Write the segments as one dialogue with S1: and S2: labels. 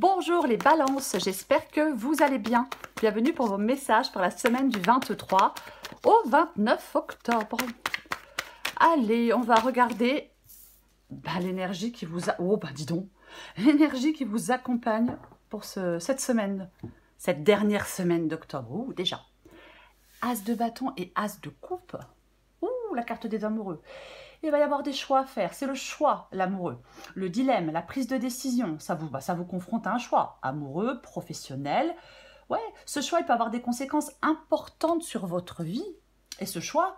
S1: Bonjour les balances, j'espère que vous allez bien. Bienvenue pour vos messages pour la semaine du 23 au 29 octobre. Allez, on va regarder l'énergie qui vous a... Oh, dis donc, l'énergie qui vous accompagne pour cette semaine, cette dernière semaine d'octobre. Ouh, déjà. As de bâton et as de coupe. Ouh, la carte des amoureux. Il va y avoir des choix à faire. C'est le choix, l'amoureux. Le dilemme, la prise de décision. Ça vous confronte à un choix. Amoureux, professionnel. Ouais, ce choix, il peut avoir des conséquences importantes sur votre vie. Et ce choix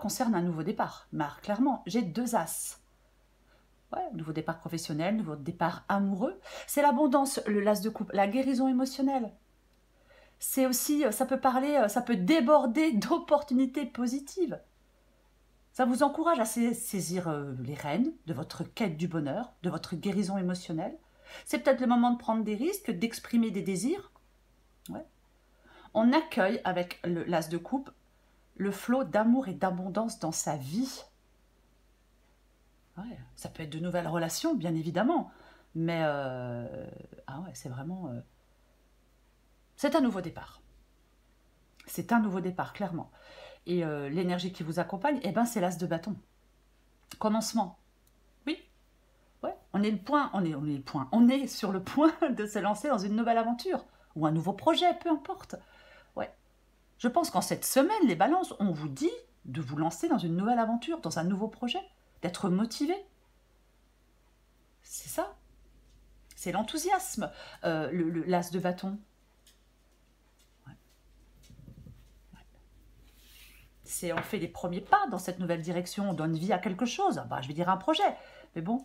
S1: concerne un nouveau départ. Clairement, j'ai deux as. Ouais, nouveau départ professionnel, nouveau départ amoureux. C'est l'abondance, le l'as de coupe, la guérison émotionnelle. C'est aussi, ça peut déborder d'opportunités positives. Ça vous encourage à saisir les rênes de votre quête du bonheur, de votre guérison émotionnelle. C'est peut-être le moment de prendre des risques, d'exprimer des désirs. Ouais. On accueille avec l'as de coupe le flot d'amour et d'abondance dans sa vie. Ouais. Ça peut être de nouvelles relations, bien évidemment. Mais c'est vraiment... c'est un nouveau départ. C'est un nouveau départ, clairement. Et l'énergie qui vous accompagne, c'est l'as de bâton. Commencement. Oui. Ouais. On est sur le point de se lancer dans une nouvelle aventure ou un nouveau projet, peu importe. Ouais. Je pense qu'en cette semaine, les balances, on vous dit de vous lancer dans une nouvelle aventure, dans un nouveau projet, d'être motivé. C'est ça. C'est l'enthousiasme. L'as de bâton. On fait les premiers pas dans cette nouvelle direction, on donne vie à quelque chose, je vais dire un projet, mais bon,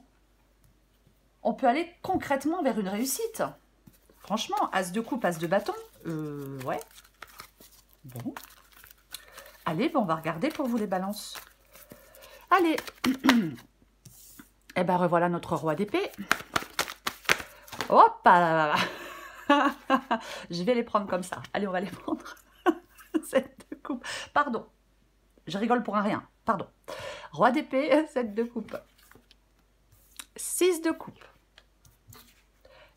S1: on peut aller concrètement vers une réussite. Franchement, as de coupe, as de bâton, ouais, bon. Allez, on va regarder pour vous les balances. Allez, et revoilà notre roi d'épée. Hop là. Je vais les prendre comme ça. Allez, on va les prendre. Cette coupe, pardon. Je rigole pour un rien, pardon. Roi d'épée, 7 de coupe. 6 de coupe.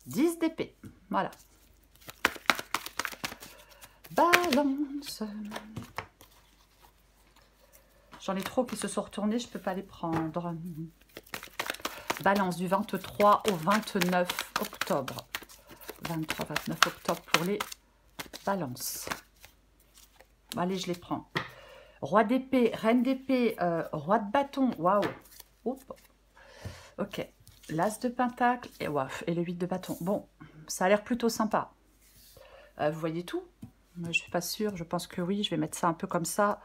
S1: 10 d'épée, voilà. Balance. J'en ai trop qui se sont retournés, je ne peux pas les prendre. Balance du 23 au 29 octobre. 23-29 octobre pour les balances. Allez, je les prends. Roi d'épée, reine d'épée, roi de bâton, waouh. Ok, l'as de pentacle et le 8 de bâton. Bon, ça a l'air plutôt sympa. Vous voyez tout? Moi, je ne suis pas sûre, je pense que oui, je vais mettre ça un peu comme ça.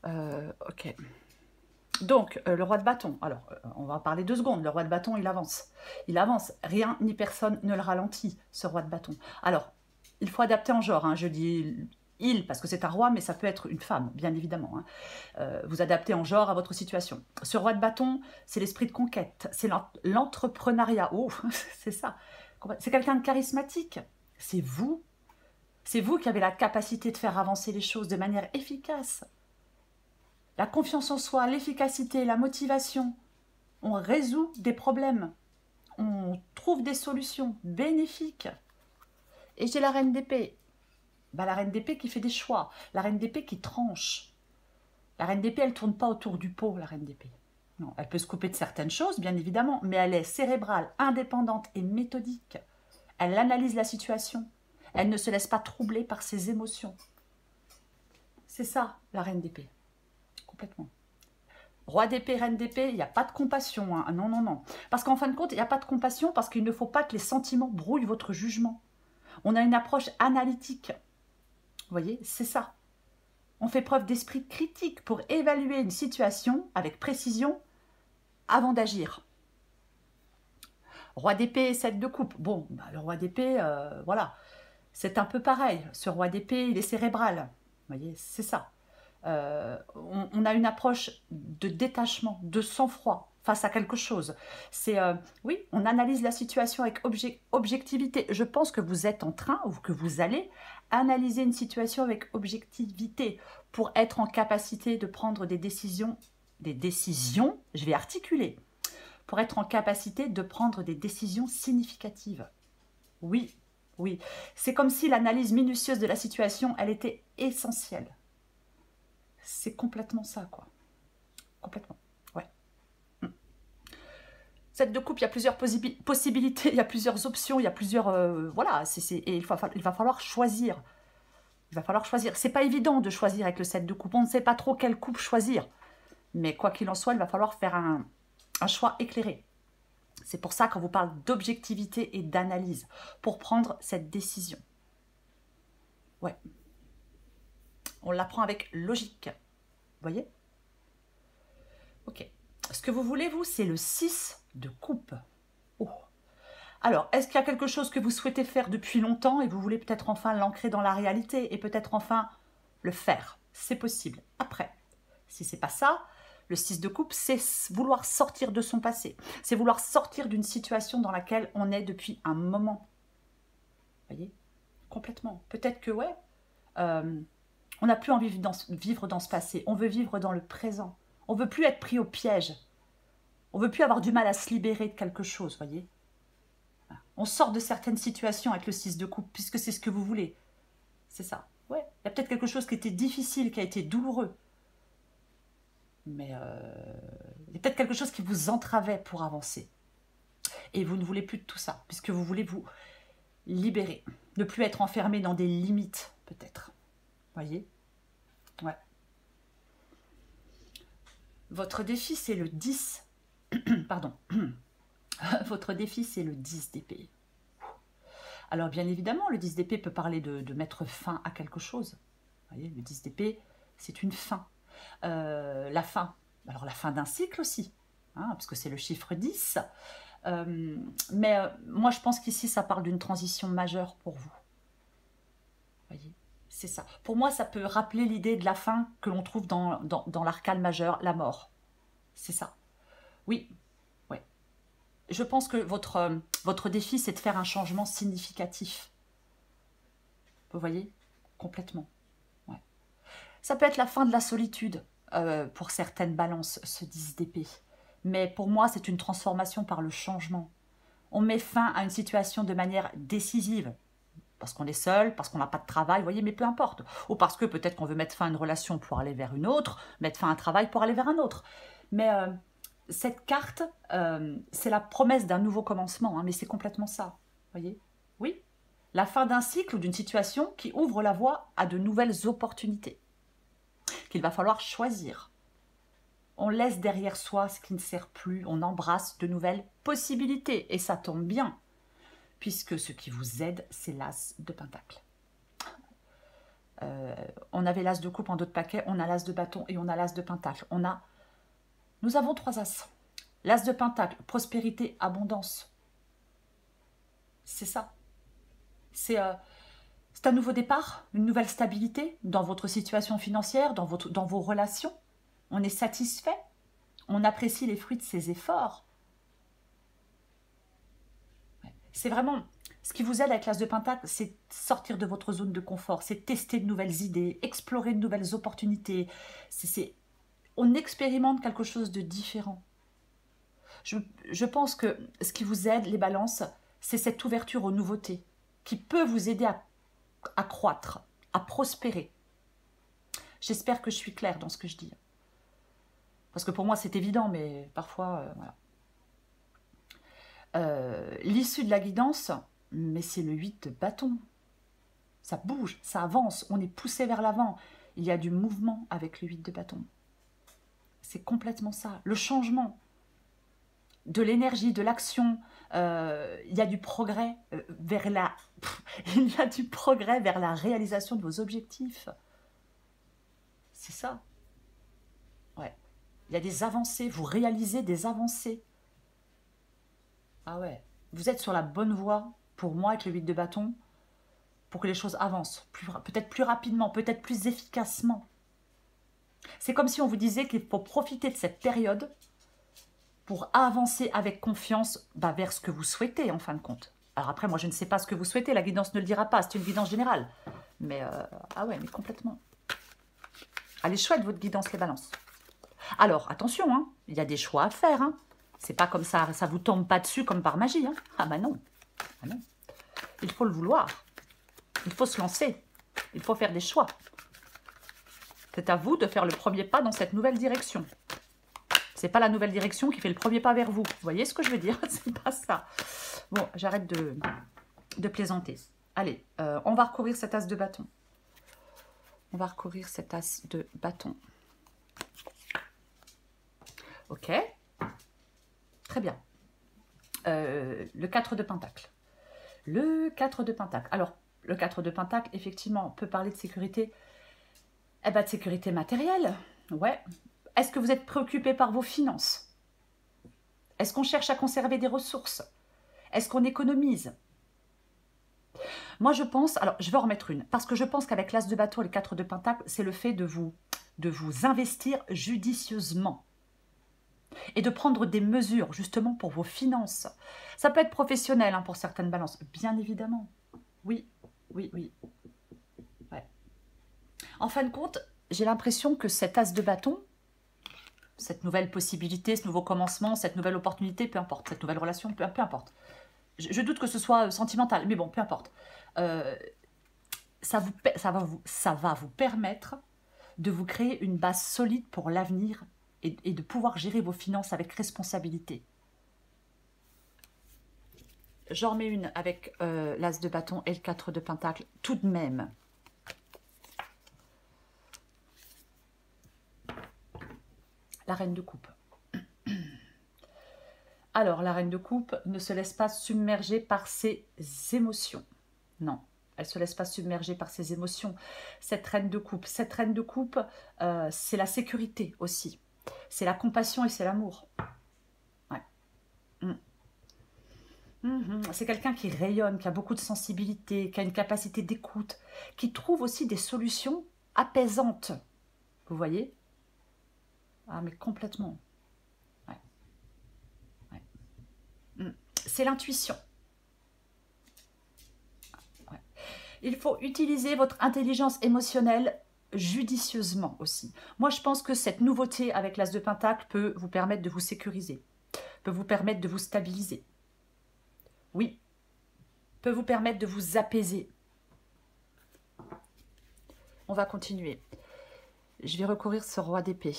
S1: Ok. Donc, le roi de bâton, alors, on va en parler 2 secondes. Le roi de bâton, il avance. Il avance, rien ni personne ne le ralentit, ce roi de bâton. Alors, il faut adapter en genre, je dis... Il, parce que c'est un roi, mais ça peut être une femme, bien évidemment. Vous adaptez en genre à votre situation. Ce roi de bâton, c'est l'esprit de conquête, c'est l'entrepreneuriat. Oh, c'est ça. C'est quelqu'un de charismatique. C'est vous. C'est vous qui avez la capacité de faire avancer les choses de manière efficace. La confiance en soi, l'efficacité, la motivation. On résout des problèmes. On trouve des solutions bénéfiques. Et j'ai la reine d'épée. La reine d'épée qui fait des choix, la reine d'épée qui tranche. La reine d'épée, elle ne tourne pas autour du pot, la reine d'épée. Non, elle peut se couper de certaines choses, bien évidemment, mais elle est cérébrale, indépendante et méthodique. Elle analyse la situation. Elle ne se laisse pas troubler par ses émotions. C'est ça, la reine d'épée. Complètement. Roi d'épée, reine d'épée, il n'y a pas de compassion. Non, non, non. Parce qu'en fin de compte, il n'y a pas de compassion parce qu'il ne faut pas que les sentiments brouillent votre jugement. On a une approche analytique. Vous voyez, c'est ça. On fait preuve d'esprit critique pour évaluer une situation avec précision avant d'agir. Roi d'épée, 7 de coupe. Bon, le roi d'épée, voilà. C'est un peu pareil. Ce roi d'épée, il est cérébral. Vous voyez, c'est ça. On a une approche de détachement, de sang-froid face à quelque chose. Oui, on analyse la situation avec objectivité. Je pense que vous êtes en train, ou que vous allez analyser une situation avec objectivité pour être en capacité de prendre des décisions, je vais articuler, pour être en capacité de prendre des décisions significatives. Oui, oui. C'est comme si l'analyse minutieuse de la situation, elle était essentielle. C'est complètement ça, quoi. Complètement, ouais. 7 de coupe, il y a plusieurs possibilités, il y a plusieurs options, il y a plusieurs... voilà, et il va falloir choisir. Il va falloir choisir. C'est pas évident de choisir avec le 7 de coupe. On ne sait pas trop quelle coupe choisir. Mais quoi qu'il en soit, il va falloir faire un choix éclairé. C'est pour ça qu'on vous parle d'objectivité et d'analyse, pour prendre cette décision. Ouais. On l'apprend avec logique. Vous voyez? Ok. Ce que vous voulez, vous, c'est le 6 de coupe. Oh. Alors, est-ce qu'il y a quelque chose que vous souhaitez faire depuis longtemps et vous voulez peut-être enfin l'ancrer dans la réalité et peut-être enfin le faire? C'est possible. Après, si c'est pas ça, le 6 de coupe, c'est vouloir sortir de son passé. C'est vouloir sortir d'une situation dans laquelle on est depuis un moment. Vous voyez? Complètement. Peut-être que, ouais, on n'a plus envie de vivre dans ce passé. On veut vivre dans le présent. On ne veut plus être pris au piège. On ne veut plus avoir du mal à se libérer de quelque chose, vous voyez? On sort de certaines situations avec le 6 de coupe, puisque c'est ce que vous voulez. C'est ça. Ouais. Il y a peut-être quelque chose qui était difficile, qui a été douloureux. Mais il y a peut-être quelque chose qui vous entravait pour avancer. Et vous ne voulez plus de tout ça, puisque vous voulez vous libérer. Ne plus être enfermé dans des limites, peut-être. Voyez? Ouais. Votre défi, c'est le 10. Pardon. Votre défi, c'est le 10 d'épée. Alors, bien évidemment, le 10 d'épée peut parler de mettre fin à quelque chose. Vous voyez, le 10 d'épée, c'est une fin. La fin. Alors, la fin d'un cycle aussi, hein, parce que c'est le chiffre 10. Mais moi, je pense qu'ici, ça parle d'une transition majeure pour vous. Vous voyez, c'est ça. Pour moi, ça peut rappeler l'idée de la fin que l'on trouve dans l'arcane majeur, la mort. C'est ça. Oui, ouais. Je pense que votre défi, c'est de faire un changement significatif. Vous voyez? Complètement. Ouais. Ça peut être la fin de la solitude pour certaines balances, ce 10 d'épée. Mais pour moi, c'est une transformation par le changement. On met fin à une situation de manière décisive. Parce qu'on est seul, parce qu'on n'a pas de travail, vous voyez, mais peu importe. Ou parce que peut-être qu'on veut mettre fin à une relation pour aller vers une autre, mettre fin à un travail pour aller vers un autre. Mais cette carte, c'est la promesse d'un nouveau commencement, hein, mais c'est complètement ça, vous voyez? Oui, la fin d'un cycle ou d'une situation qui ouvre la voie à de nouvelles opportunités, qu'il va falloir choisir. On laisse derrière soi ce qui ne sert plus, on embrasse de nouvelles possibilités, et ça tombe bien, puisque ce qui vous aide, c'est l'as de pentacle. On avait l'as de coupe en dos de paquet, on a l'as de bâton et on a l'as de pentacle. Nous avons 3 as. L'as de pentacle, prospérité, abondance. C'est ça. C'est un nouveau départ, une nouvelle stabilité dans votre situation financière, dans vos relations. On est satisfait, on apprécie les fruits de ses efforts. C'est vraiment, ce qui vous aide avec l'as de pentacle, c'est sortir de votre zone de confort, c'est tester de nouvelles idées, explorer de nouvelles opportunités. On expérimente quelque chose de différent. Je pense que ce qui vous aide, les balances, c'est cette ouverture aux nouveautés qui peut vous aider à croître, à prospérer. J'espère que je suis claire dans ce que je dis. Parce que pour moi, c'est évident, mais parfois, voilà. L'issue de la guidance, mais c'est le 8 de bâton. Ça bouge, ça avance, on est poussé vers l'avant. Il y a du mouvement avec le 8 de bâton. C'est complètement ça. Le changement, de l'énergie, de l'action, il y a du progrès vers il y a du progrès vers la réalisation de vos objectifs. C'est ça. Ouais. Il y a des avancées, vous réalisez des avancées. Ah ouais, vous êtes sur la bonne voie, pour moi, avec le 8 de bâton, pour que les choses avancent, peut-être plus rapidement, peut-être plus efficacement. C'est comme si on vous disait qu'il faut profiter de cette période pour avancer avec confiance vers ce que vous souhaitez, en fin de compte. Alors après, moi, je ne sais pas ce que vous souhaitez, la guidance ne le dira pas, c'est une guidance générale. Mais, ah ouais, mais complètement. Elle est chouette, votre guidance, les balances. Alors, attention, hein, il y a des choix à faire, hein. C'est pas comme ça vous tombe pas dessus comme par magie. Hein. Ah bah non. Ah non. Il faut le vouloir. Il faut se lancer. Il faut faire des choix. C'est à vous de faire le premier pas dans cette nouvelle direction. C'est pas la nouvelle direction qui fait le premier pas vers vous. Vous voyez ce que je veux dire? C'est pas ça. Bon, j'arrête de plaisanter. Allez, on va recourir cet as de bâton. On va recourir cet as de bâton. Ok. Très bien. Le 4 de pentacle. Le 4 de pentacle. Alors, le 4 de pentacle, effectivement, peut parler de sécurité. Eh bien, de sécurité matérielle. Ouais. Est-ce que vous êtes préoccupé par vos finances? Est-ce qu'on cherche à conserver des ressources? Est-ce qu'on économise? Moi, je pense... Alors, je vais en remettre une. Parce que je pense qu'avec l'as de bâton et le 4 de pentacle, c'est le fait de vous investir judicieusement. Et de prendre des mesures, justement, pour vos finances. Ça peut être professionnel, hein, pour certaines balances. Bien évidemment. Oui, oui, oui. Ouais. En fin de compte, j'ai l'impression que cet as de bâton, cette nouvelle possibilité, ce nouveau commencement, cette nouvelle opportunité, peu importe, cette nouvelle relation, peu importe. Je doute que ce soit sentimental, mais bon, peu importe. Ça va vous permettre de vous créer une base solide pour l'avenir et de pouvoir gérer vos finances avec responsabilité. J'en remets une avec l'as de bâton et le 4 de pentacle, tout de même. La reine de coupe. Alors, la reine de coupe ne se laisse pas submerger par ses émotions. Non, elle ne se laisse pas submerger par ses émotions. Cette reine de coupe, c'est la sécurité aussi. C'est la compassion et c'est l'amour. Ouais. C'est quelqu'un qui rayonne, qui a beaucoup de sensibilité, qui a une capacité d'écoute, qui trouve aussi des solutions apaisantes. Vous voyez? Ah, mais complètement. Ouais. Ouais. C'est l'intuition. Ouais. Il faut utiliser votre intelligence émotionnelle judicieusement aussi. Moi, je pense que cette nouveauté avec l'as de pentacle peut vous permettre de vous sécuriser, peut vous permettre de vous stabiliser. Oui, peut vous permettre de vous apaiser. On va continuer. Je vais recourir ce roi d'épée.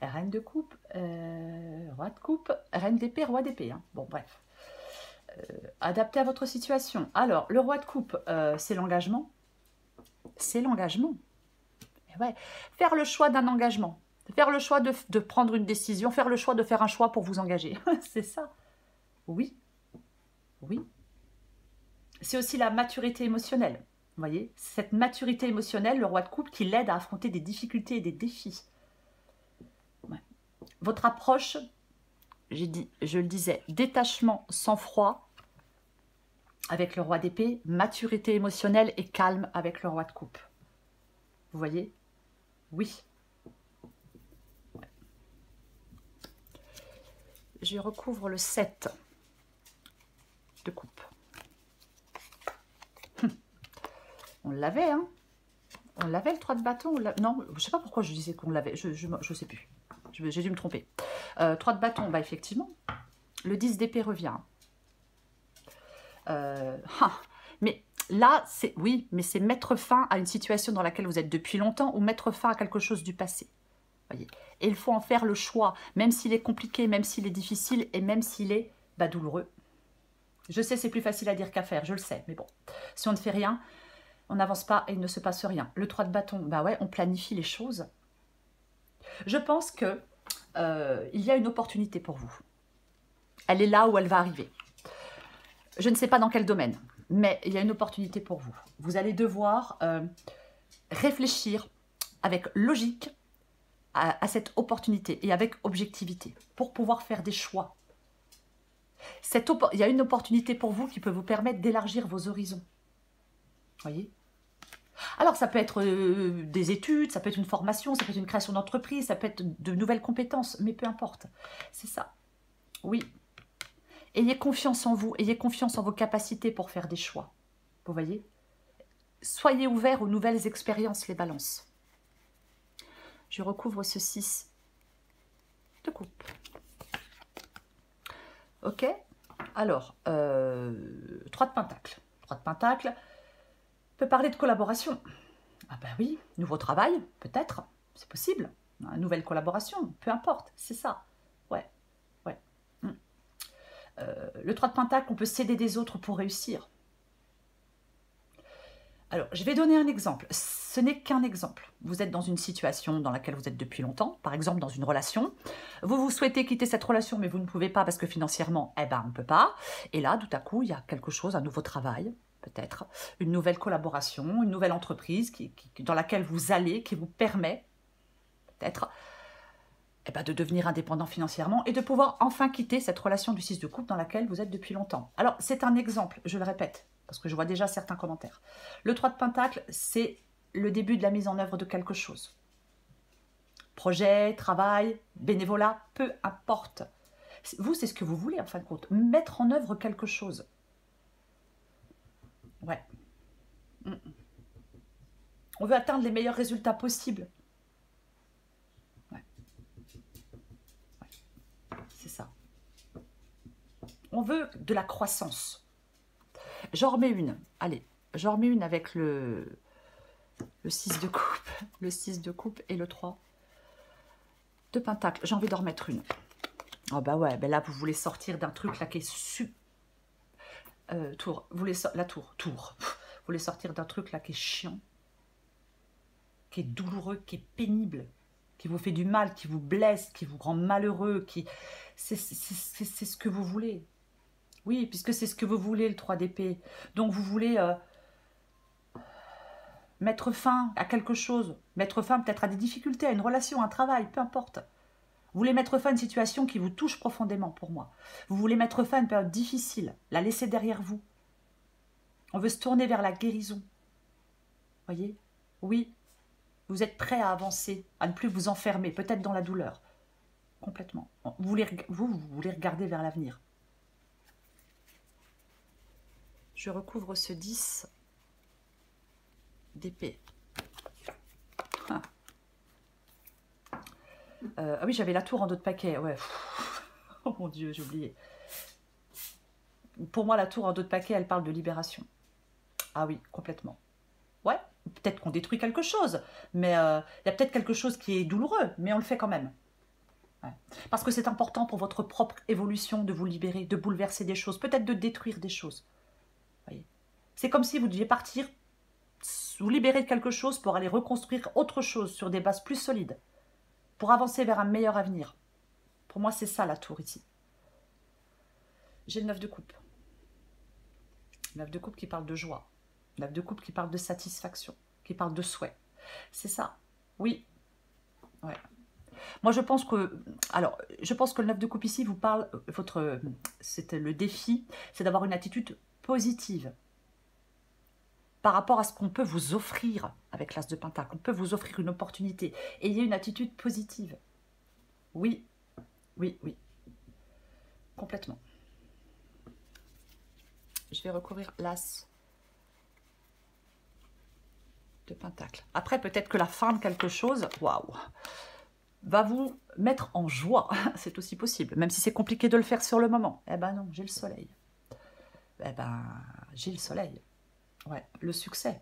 S1: Reine de coupe, roi de coupe, reine d'épée, roi d'épée. Hein. Bon, bref. Adapté à votre situation. Alors, le roi de coupe, c'est l'engagement. C'est l'engagement. Ouais. Faire le choix d'un engagement. Faire le choix de prendre une décision. Faire le choix de faire un choix pour vous engager. C'est ça. Oui. Oui. C'est aussi la maturité émotionnelle. Vous voyez, cette maturité émotionnelle, le roi de coupe, qui l'aide à affronter des difficultés et des défis. Ouais. Votre approche, je le disais, détachement, sang-froid avec le roi d'épée, maturité émotionnelle et calme avec le roi de coupe. Vous voyez? Oui. Ouais. Je recouvre le 7 de coupe. On l'avait, hein? On l'avait, le 3 de bâton? Non, je ne sais pas pourquoi je disais qu'on l'avait. Je ne sais plus. J'ai dû me tromper. 3 de bâton, bah effectivement. Le 10 d'épée revient. Mais là, oui, mais c'est mettre fin à une situation dans laquelle vous êtes depuis longtemps ou mettre fin à quelque chose du passé. Voyez. Et il faut en faire le choix, même s'il est compliqué, même s'il est difficile et même s'il est douloureux. Je sais, c'est plus facile à dire qu'à faire, je le sais, mais bon. Si on ne fait rien, on n'avance pas et il ne se passe rien. Le 3 de bâton, bah ouais, on planifie les choses. Je pense que il y a une opportunité pour vous. Elle est là où elle va arriver. Je ne sais pas dans quel domaine, mais il y a une opportunité pour vous. Vous allez devoir réfléchir avec logique à cette opportunité et avec objectivité pour pouvoir faire des choix. Il y a une opportunité pour vous qui peut vous permettre d'élargir vos horizons. Voyez? Alors, ça peut être des études, ça peut être une formation, ça peut être une création d'entreprise, ça peut être de nouvelles compétences, mais peu importe. C'est ça. Oui. Ayez confiance en vous, ayez confiance en vos capacités pour faire des choix. Vous voyez? Soyez ouverts aux nouvelles expériences, les balances. Je recouvre ce 6 de coupe. Ok. Alors, 3 de pentacle. 3 de pentacle peut parler de collaboration. Ah ben oui, nouveau travail, peut-être, c'est possible. Une nouvelle collaboration, peu importe, c'est ça. Ouais, ouais. Le 3 de pentacle, on peut s'aider des autres pour réussir. Alors, je vais donner un exemple. Ce n'est qu'un exemple. Vous êtes dans une situation dans laquelle vous êtes depuis longtemps, par exemple dans une relation. Vous souhaitez quitter cette relation, mais vous ne pouvez pas parce que financièrement, eh ben, on ne peut pas. Et là, tout à coup, il y a quelque chose, un nouveau travail, peut-être, une nouvelle collaboration, une nouvelle entreprise dans laquelle vous allez, qui vous permet, peut-être, eh ben, de devenir indépendant financièrement et de pouvoir enfin quitter cette relation du 6 de coupe dans laquelle vous êtes depuis longtemps. Alors, c'est un exemple, je le répète, parce que je vois déjà certains commentaires. Le 3 de pentacle, c'est le début de la mise en œuvre de quelque chose. Projet, travail, bénévolat, peu importe. Vous, c'est ce que vous voulez, en fin de compte. Mettre en œuvre quelque chose. Ouais. On veut atteindre les meilleurs résultats possibles. Ouais. Ouais. C'est ça. On veut de la croissance. J'en remets une. Allez, j'en remets une avec le 6 de coupe. Le 6 de coupe et le 3 de pentacle. J'ai envie d'en remettre une. Oh bah ouais, ben là, vous voulez sortir d'un truc là qui est tour. Vous voulez la tour. Vous voulez sortir d'un truc là qui est chiant, qui est douloureux, qui est pénible, qui vous fait du mal, qui vous blesse, qui vous rend malheureux, c'est ce que vous voulez. Oui, puisque c'est ce que vous voulez, le 3 d'épée. Donc vous voulez mettre fin à quelque chose, mettre fin peut-être à des difficultés, à une relation, à un travail, peu importe. Vous voulez mettre fin à une situation qui vous touche profondément, pour moi. Vous voulez mettre fin à une période difficile, la laisser derrière vous. On veut se tourner vers la guérison. Voyez? Oui, vous êtes prêt à avancer, à ne plus vous enfermer, peut-être dans la douleur. Complètement. Vous voulez regarder vers l'avenir. Je recouvre ce 10 d'épée. Ah oui, j'avais la tour en dos de paquet. Ouais. Oh mon Dieu, j'ai oublié. Pour moi, la tour en dos de paquet, elle parle de libération. Ah oui, complètement. Ouais, peut-être qu'on détruit quelque chose, mais il y a peut-être quelque chose qui est douloureux, mais on le fait quand même. Ouais. Parce que c'est important pour votre propre évolution de vous libérer, de bouleverser des choses, peut-être de détruire des choses. C'est comme si vous deviez partir, vous libérer de quelque chose pour aller reconstruire autre chose sur des bases plus solides, pour avancer vers un meilleur avenir. Pour moi, c'est ça la tour ici. J'ai le 9 de coupe. 9 de coupe qui parle de joie. 9 de coupe qui parle de satisfaction, qui parle de souhait. C'est ça. Oui. Ouais. Moi, je pense que... Alors, je pense que le 9 de coupe ici vous parle... C'était le défi, c'est d'avoir une attitude positive par rapport à ce qu'on peut vous offrir avec l'As de Pentacle. On peut vous offrir une opportunité. Ayez une attitude positive. Oui. Oui, oui. Complètement. Je vais recouvrir l'As de Pentacle. Après, peut-être que la fin de quelque chose, waouh, va vous mettre en joie. C'est aussi possible, même si c'est compliqué de le faire sur le moment. Eh ben non, j'ai le soleil. Eh ben, j'ai le soleil. Ouais, le succès.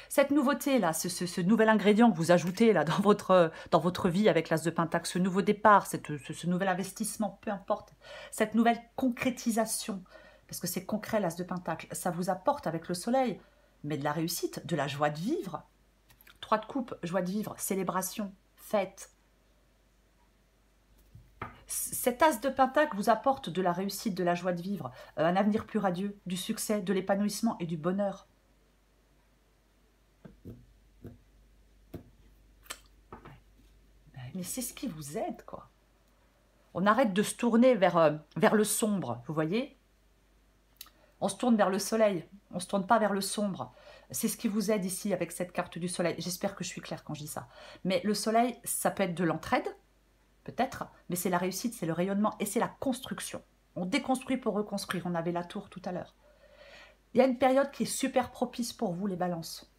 S1: Cette nouveauté-là, ce nouvel ingrédient que vous ajoutez là dans votre vie avec l'As de Pentacle, ce nouveau départ, ce nouvel investissement, peu importe, cette nouvelle concrétisation, parce que c'est concret l'As de Pentacle, ça vous apporte avec le soleil, mais de la réussite, de la joie de vivre. 3 de coupe, joie de vivre, célébration, fête. Cet As de Pentacle vous apporte de la réussite, de la joie de vivre, un avenir plus radieux, du succès, de l'épanouissement et du bonheur. Mais c'est ce qui vous aide, quoi. On arrête de se tourner vers le sombre, vous voyez? On se tourne vers le soleil, on ne se tourne pas vers le sombre. C'est ce qui vous aide ici avec cette carte du soleil. J'espère que je suis claire quand je dis ça. Mais le soleil, ça peut être de l'entraide, peut-être, mais c'est la réussite, c'est le rayonnement et c'est la construction. On déconstruit pour reconstruire. On avait la tour tout à l'heure. Il y a une période qui est super propice pour vous, les balances.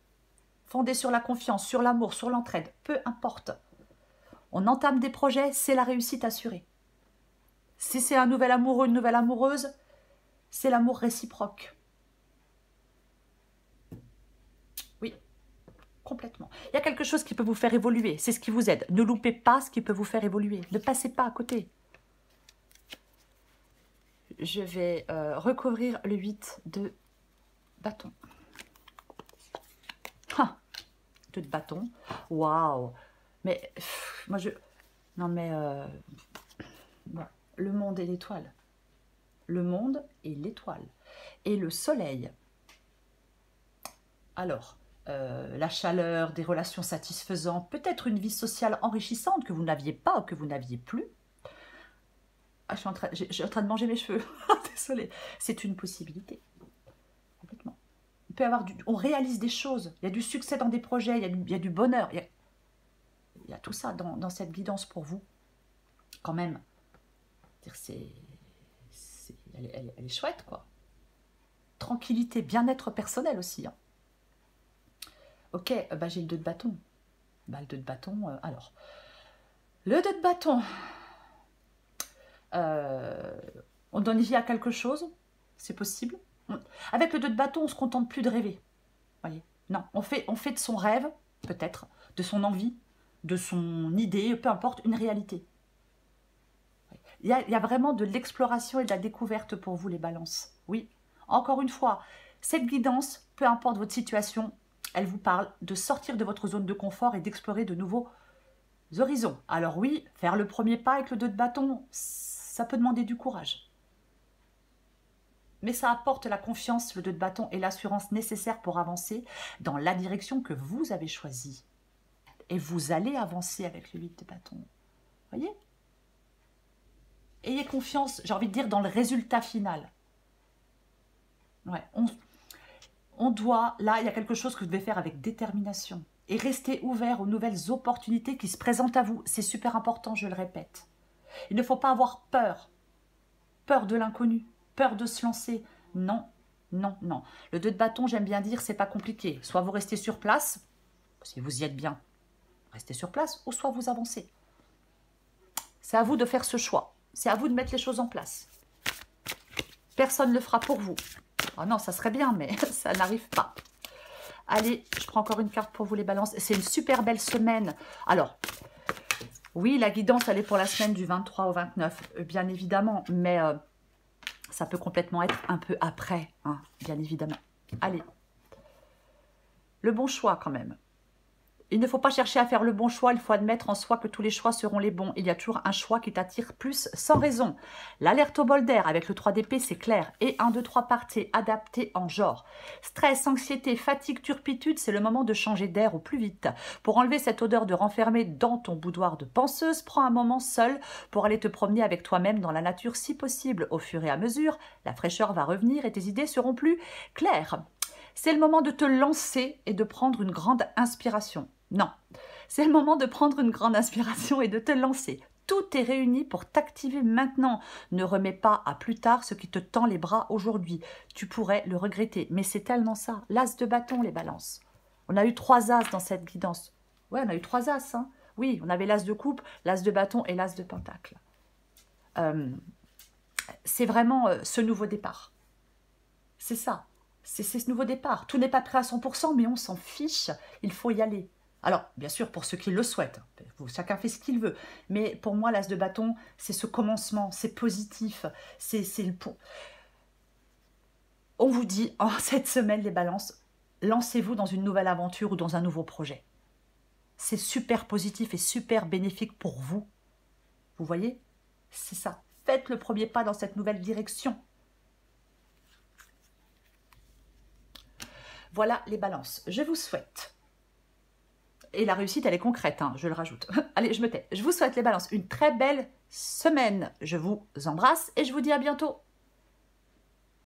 S1: fondé sur la confiance, sur l'amour, sur l'entraide, peu importe. On entame des projets, c'est la réussite assurée. Si c'est un nouvel amoureux, une nouvelle amoureuse, c'est l'amour réciproque. Oui, complètement. Il y a quelque chose qui peut vous faire évoluer, c'est ce qui vous aide. Ne loupez pas ce qui peut vous faire évoluer, ne passez pas à côté. Je vais recouvrir le 8 de bâton. Ah, 2 de bâton. Waouh. Mais moi je... Non mais... Voilà. Le monde et l'étoile. Le monde et l'étoile. Et le soleil. Alors, la chaleur, des relations satisfaisantes, peut-être une vie sociale enrichissante que vous n'aviez pas ou que vous n'aviez plus. Ah, je suis en train de manger mes cheveux. Désolée. C'est une possibilité. Complètement. Il peut y avoir on réalise des choses. Il y a du succès dans des projets. Il y a du bonheur. Il y a tout ça dans cette guidance pour vous. Quand même. Elle est chouette, quoi. Tranquillité, bien-être personnel aussi. Hein. Ok, bah, j'ai le 2 de bâton. Bah, le 2 de bâton, alors. Le 2 de bâton. On donne vie à quelque chose, c'est possible. Avec le 2 de bâton, on ne se contente plus de rêver. Voyez, non, on fait de son rêve, peut-être, de son envie, de son idée, peu importe, une réalité. Il y a vraiment de l'exploration et de la découverte pour vous, les balances. Oui, encore une fois, cette guidance, peu importe votre situation, elle vous parle de sortir de votre zone de confort et d'explorer de nouveaux horizons. Alors oui, faire le premier pas avec le 2 de bâton, ça peut demander du courage. Mais ça apporte la confiance, le 2 de bâton, et l'assurance nécessaire pour avancer dans la direction que vous avez choisie. Et vous allez avancer avec le 8 de bâton. Voyez ? Ayez confiance, j'ai envie de dire, dans le résultat final. Ouais, on doit, là, il y a quelque chose que vous devez faire avec détermination. Et rester ouvert aux nouvelles opportunités qui se présentent à vous. C'est super important, je le répète. Il ne faut pas avoir peur. Peur de l'inconnu, peur de se lancer. Non, non, non. Le 2 de bâton, j'aime bien dire, c'est pas compliqué. Soit vous restez sur place, si vous y êtes bien, restez sur place, ou soit vous avancez. C'est à vous de faire ce choix. C'est à vous de mettre les choses en place. Personne ne le fera pour vous. Oh non, ça serait bien, mais ça n'arrive pas. Allez, je prends encore une carte pour vous, les balances. C'est une super belle semaine. Alors, oui, la guidance, elle est pour la semaine du 23 au 29, bien évidemment. Mais ça peut complètement être un peu après, hein, bien évidemment. Allez. Le bon choix, quand même. Il ne faut pas chercher à faire le bon choix, il faut admettre en soi que tous les choix seront les bons. Il y a toujours un choix qui t'attire plus sans raison. L'alerte au bol d'air avec le 3 d'épée, c'est clair. Et 1, 2, 3 parties adaptées en genre. Stress, anxiété, fatigue, turpitude, c'est le moment de changer d'air au plus vite. Pour enlever cette odeur de renfermé dans ton boudoir de penseuse, prends un moment seul pour aller te promener avec toi-même dans la nature si possible. Au fur et à mesure, la fraîcheur va revenir et tes idées seront plus claires. C'est le moment de te lancer et de prendre une grande inspiration. Non, c'est le moment de prendre une grande inspiration et de te lancer. Tout est réuni pour t'activer maintenant. Ne remets pas à plus tard ce qui te tend les bras aujourd'hui. Tu pourrais le regretter, mais c'est tellement ça. L'as de bâton, les balances. On a eu 3 as dans cette guidance. Ouais, on a eu 3 as. Hein. Oui, on avait l'as de coupe, l'as de bâton et l'as de pentacle. C'est vraiment ce nouveau départ. C'est ça. C'est ce nouveau départ. Tout n'est pas prêt à 100%, mais on s'en fiche. Il faut y aller. Alors, bien sûr, pour ceux qui le souhaitent, chacun fait ce qu'il veut. Mais pour moi, l'as de bâton, c'est ce commencement, c'est positif. On vous dit, en cette semaine, les balances, lancez-vous dans une nouvelle aventure ou dans un nouveau projet. C'est super positif et super bénéfique pour vous. Vous voyez? C'est ça. Faites le premier pas dans cette nouvelle direction. Voilà les balances. Je vous souhaite... Et la réussite, elle est concrète, hein, je le rajoute. Allez, je me tais. Je vous souhaite, les balances, une très belle semaine. Je vous embrasse et je vous dis à bientôt.